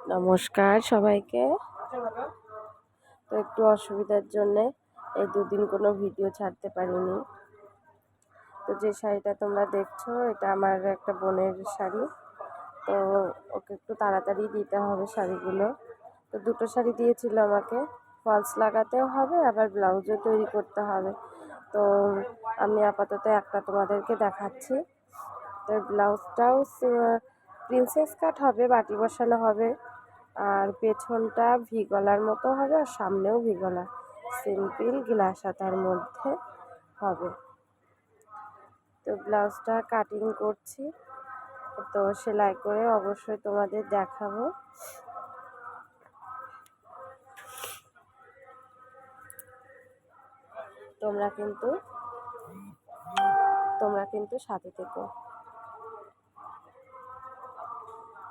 নমস্কার সবাইকে। তো একটু অসুবিধার জন্যে এই দুদিন কোনো ভিডিও ছাড়তে পারিনি। তো যে শাড়িটা তোমরা দেখছো এটা আমার একটা বোনের শাড়ি। তো ওকে একটু তাড়াতাড়ি দিতে হবে শাড়িগুলো। তো দুটো শাড়ি দিয়েছিল আমাকে, ফলস লাগাতেও হবে আবার ব্লাউজও তৈরি করতে হবে। তো আমি আপাতত একটা তোমাদেরকে দেখাচ্ছি। তো ব্লাউজটাও প্রিন্সেস কাট হবে, বাটি বসানো হবে, আর পেছনটা ভি গলার মতো হবে আর সামনেও ভি গলা, সিম্পল গ্লাস হাতার মধ্যে হবে। তো ব্লাউজটা কাটিং করছি, তো সেলাই করে অবশ্যই তোমাদের দেখাবো। তোমরা কিন্তু সাথে থেকো।